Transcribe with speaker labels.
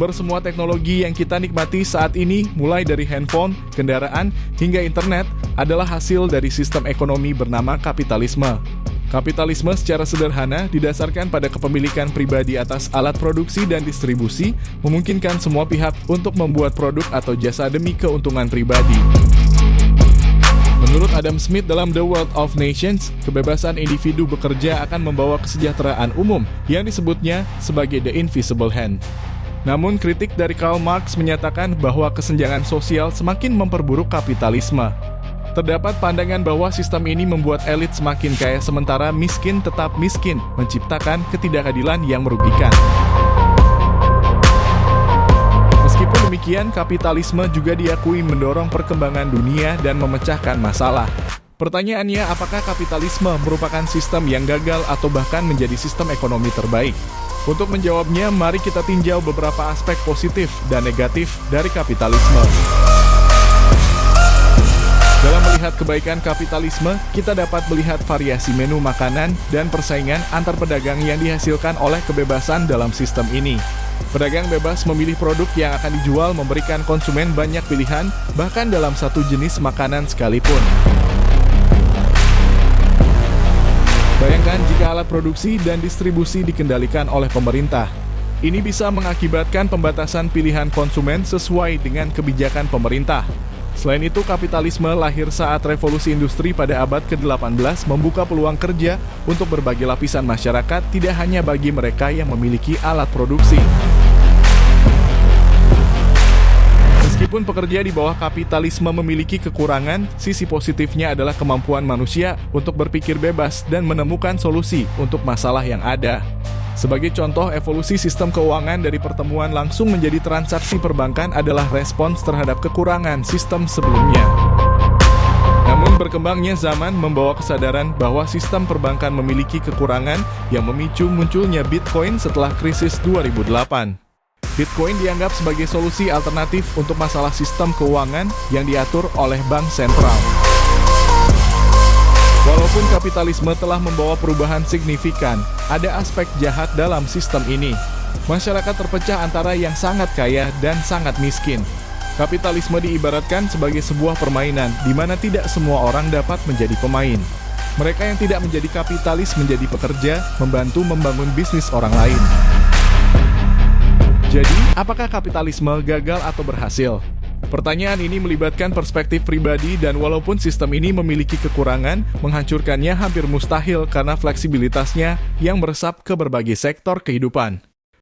Speaker 1: Sumber semua teknologi yang kita nikmati saat ini, mulai dari handphone, kendaraan, hingga internet, adalah hasil dari sistem ekonomi bernama kapitalisme. Kapitalisme secara sederhana didasarkan pada kepemilikan pribadi atas alat produksi dan distribusi, memungkinkan semua pihak untuk membuat produk atau jasa demi keuntungan pribadi. Menurut Adam Smith dalam The Wealth of Nations, kebebasan individu bekerja akan membawa kesejahteraan umum yang disebutnya sebagai the invisible hand. Namun kritik dari Karl Marx menyatakan bahwa kesenjangan sosial semakin memperburuk kapitalisme. Terdapat pandangan bahwa sistem ini membuat elit semakin kaya sementara miskin tetap miskin, menciptakan ketidakadilan yang merugikan. Meskipun demikian, kapitalisme juga diakui mendorong perkembangan dunia dan memecahkan masalah. Pertanyaannya, apakah kapitalisme merupakan sistem yang gagal atau bahkan menjadi sistem ekonomi terbaik? Untuk menjawabnya, mari kita tinjau beberapa aspek positif dan negatif dari kapitalisme. Dalam melihat kebaikan kapitalisme, kita dapat melihat variasi menu makanan dan persaingan antar pedagang yang dihasilkan oleh kebebasan dalam sistem ini. Pedagang bebas memilih produk yang akan dijual, memberikan konsumen banyak pilihan, bahkan dalam satu jenis makanan sekalipun. Bayangkan jika alat produksi dan distribusi dikendalikan oleh pemerintah. Ini bisa mengakibatkan pembatasan pilihan konsumen sesuai dengan kebijakan pemerintah. Selain itu, kapitalisme lahir saat revolusi industri pada abad ke-18 membuka peluang kerja untuk berbagai lapisan masyarakat, tidak hanya bagi mereka yang memiliki alat produksi. Meskipun pekerja di bawah kapitalisme memiliki kekurangan, sisi positifnya adalah kemampuan manusia untuk berpikir bebas dan menemukan solusi untuk masalah yang ada. Sebagai contoh, evolusi sistem keuangan dari pertemuan langsung menjadi transaksi perbankan adalah respons terhadap kekurangan sistem sebelumnya. Namun berkembangnya zaman membawa kesadaran bahwa sistem perbankan memiliki kekurangan yang memicu munculnya Bitcoin setelah krisis 2008. Bitcoin dianggap sebagai solusi alternatif untuk masalah sistem keuangan yang diatur oleh bank sentral. Walaupun kapitalisme telah membawa perubahan signifikan, ada aspek jahat dalam sistem ini. Masyarakat terpecah antara yang sangat kaya dan sangat miskin. Kapitalisme diibaratkan sebagai sebuah permainan di mana tidak semua orang dapat menjadi pemain. Mereka yang tidak menjadi kapitalis menjadi pekerja, membantu membangun bisnis orang lain. Jadi, apakah kapitalisme gagal atau berhasil? Pertanyaan ini melibatkan perspektif pribadi dan walaupun sistem ini memiliki kekurangan, menghancurkannya hampir mustahil karena fleksibilitasnya yang meresap ke berbagai sektor kehidupan.